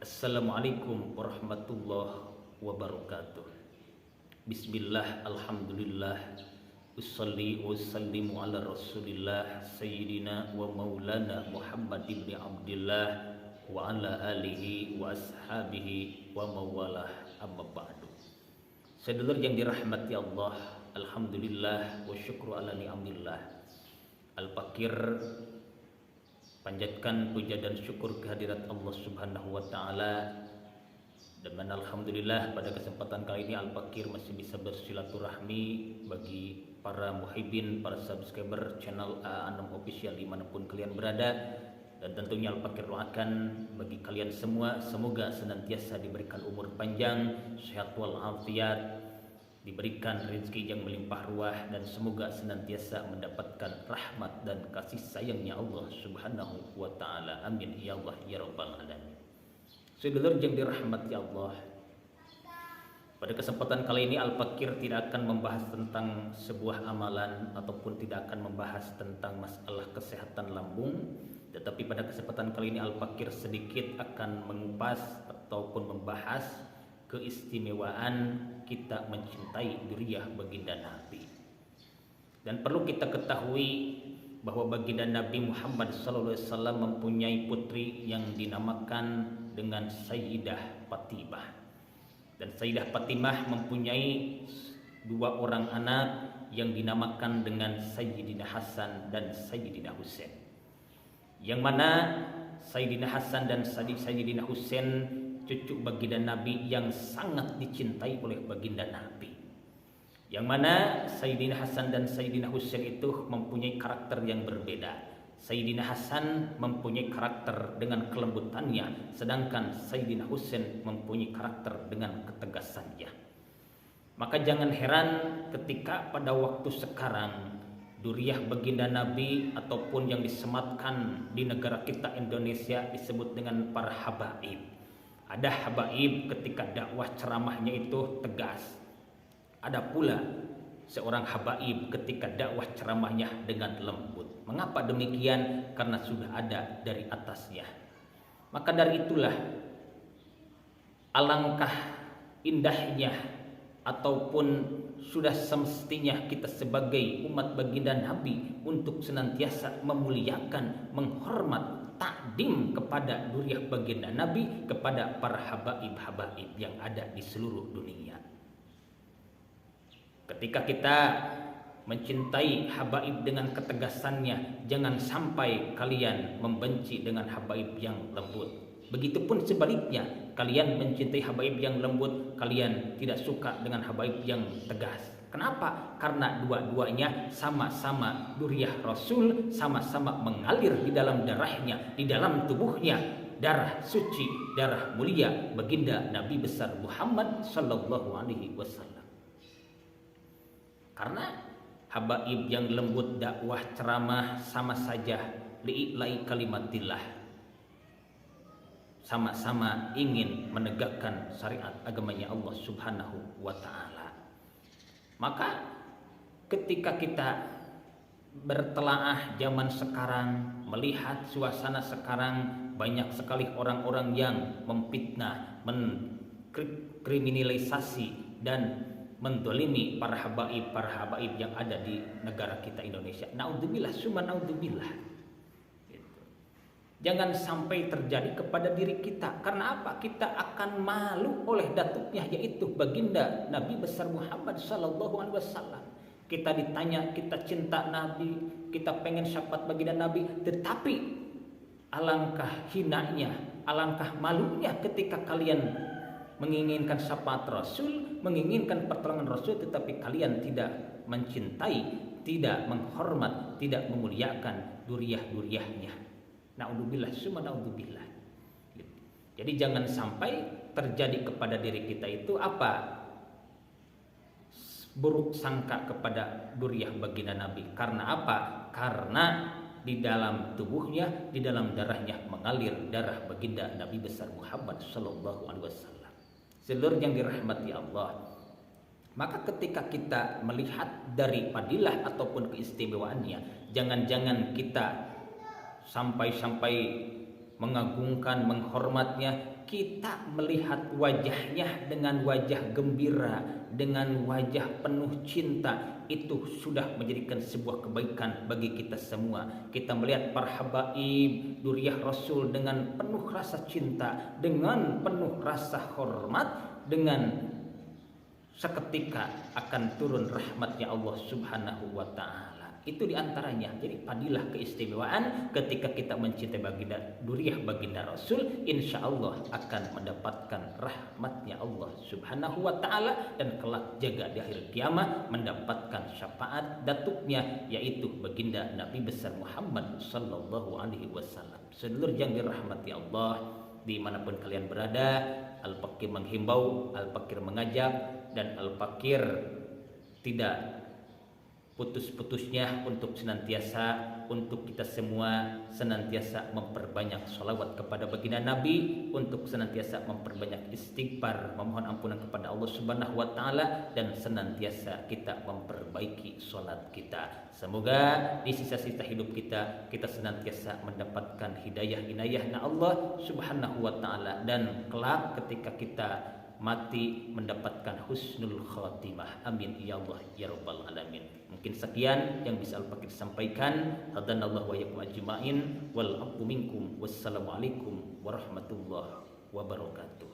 Assalamualaikum warahmatullahi wabarakatuh. Bismillah, alhamdulillah, ussalli wa sallimu ala rasulillah Sayyidina wa maulana Muhammad ibn Abdillah wa ala alihi wa ashabihi wa mawalah, amma ba'du. Sedulur yang dirahmati Allah, alhamdulillah wa syukru ala ni'amillah. Al-Fakir panjatkan puja dan syukur kehadirat Allah Subhanahu wa taala. Dan alhamdulillah pada kesempatan kali ini Al-Fakir masih bisa bersilaturahmi bagi para muhibbin, para subscriber channel A6 Official dimanapun kalian berada. Dan tentunya Al-Fakir doakan bagi kalian semua semoga senantiasa diberikan umur panjang, sehat walafiat, diberikan rezeki yang melimpah ruah, dan semoga senantiasa mendapatkan rahmat dan kasih sayangnya Allah Subhanahu wa taala. Amin ya Allah ya rabbal alamin. Sedulur yang dirahmati Allah, pada kesempatan kali ini Al-Fakir tidak akan membahas tentang sebuah amalan ataupun tidak akan membahas tentang masalah kesehatan lambung, tetapi pada kesempatan kali ini Al-Fakir sedikit akan mengupas ataupun membahas keistimewaan kita mencintai dzurriyyah baginda Nabi. Dan perlu kita ketahui bahwa baginda Nabi Muhammad SAW mempunyai putri yang dinamakan dengan Sayyidah Fatimah. Dan Sayyidah Fatimah mempunyai dua orang anak yang dinamakan dengan Sayyidina Hasan dan Sayyidina Husain. Yang mana Sayyidina Hasan dan Sayyidina Husain cucu baginda Nabi yang sangat dicintai oleh baginda Nabi. Yang mana Sayyidina Hasan dan Sayyidina Husain itu mempunyai karakter yang berbeda. Sayyidina Hasan mempunyai karakter dengan kelembutannya, sedangkan Sayyidina Husain mempunyai karakter dengan ketegasannya. Maka jangan heran ketika pada waktu sekarang dzurriyyah baginda Nabi ataupun yang disematkan di negara kita Indonesia disebut dengan para habaib. Ada habaib ketika dakwah ceramahnya itu tegas. Ada pula seorang habaib ketika dakwah ceramahnya dengan lembut. Mengapa demikian? Karena sudah ada dari atasnya. Maka dari itulah alangkah indahnya ataupun sudah semestinya kita sebagai umat baginda Nabi untuk senantiasa memuliakan, menghormat, takdim kepada dzurriyyah baginda Nabi, kepada para habaib-habaib yang ada di seluruh dunia. Ketika kita mencintai habaib dengan ketegasannya, jangan sampai kalian membenci dengan habaib yang lembut. Begitupun sebaliknya, kalian mencintai habaib yang lembut, kalian tidak suka dengan habaib yang tegas. Kenapa? Karena dua-duanya sama-sama dzurriyyah Rasul, sama-sama mengalir di dalam darahnya, di dalam tubuhnya, darah suci, darah mulia baginda Nabi besar Muhammad sallallahu alaihi wasallam. Karena habaib yang lembut dakwah ceramah sama saja li'ila'i kalimatillah, sama-sama ingin menegakkan syariat agamanya Allah Subhanahu wa taala. Maka ketika kita bertelaah zaman sekarang, melihat suasana sekarang, banyak sekali orang-orang yang memfitnah, mengkriminalisasi dan mendolimi para habaib yang ada di negara kita Indonesia. Naudzubillah, summa naudzubillah. Jangan sampai terjadi kepada diri kita. Karena apa? Kita akan malu oleh datuknya, yaitu baginda Nabi besar Muhammad sallallahu alaihi wasallam. Kita ditanya, kita cinta Nabi, kita pengen syafaat baginda Nabi, tetapi alangkah hinanya, alangkah malunya ketika kalian menginginkan syafaat Rasul, menginginkan pertolongan Rasul, tetapi kalian tidak mencintai, tidak menghormat, tidak memuliakan dzurriyyah-dzurriyyahnya. Naudzubillah, summa naudzubillah. Jadi jangan sampai terjadi kepada diri kita itu apa? Buruk sangka kepada dzurriyyah baginda Nabi. Karena apa? Karena di dalam tubuhnya, di dalam darahnya mengalir darah baginda Nabi besar Muhammad sallallahu alaihi wasallam. Sedulur yang dirahmati Allah, maka ketika kita melihat dari fadilah ataupun keistimewaannya, jangan-jangan kita sampai mengagungkan, menghormatnya, kita melihat wajahnya dengan wajah gembira, dengan wajah penuh cinta, itu sudah menjadikan sebuah kebaikan bagi kita semua. Kita melihat para habaib Duriyah Rasul dengan penuh rasa cinta, dengan penuh rasa hormat, dengan seketika akan turun rahmatnya Allah Subhanahu wa ta'ala. Itu diantaranya. Jadi padilah keistimewaan ketika kita mencintai baginda Duriyah baginda Rasul, insya Allah akan mendapatkan rahmatnya Allah Subhanahu wa ta'ala, dan kelak jaga di akhir kiamat mendapatkan syafaat datuknya, yaitu baginda Nabi besar Muhammad sallallahu alaihi wasallam. Sedulur yang dirahmati Allah, dimanapun kalian berada, Al-Fakir menghimbau, Al-Fakir mengajak, dan Al-Fakir tidak putus-putusnya untuk senantiasa, untuk kita semua senantiasa memperbanyak sholawat kepada baginda Nabi, untuk senantiasa memperbanyak istighfar, memohon ampunan kepada Allah Subhanahu wa ta'ala, dan senantiasa kita memperbaiki sholat kita. Semoga di sisa-sisa hidup kita senantiasa mendapatkan hidayah inayahnya Allah Subhanahu wa ta'ala, dan kelak ketika kita mati mendapatkan husnul khatimah. Amin ya Allah ya rabbal alamin. Mungkin sekian yang bisa Al-Fakir sampaikan. Hadanallahu wa iyyakum ajmain wal afu minkum. Wassalamualaikum warahmatullahi wabarakatuh.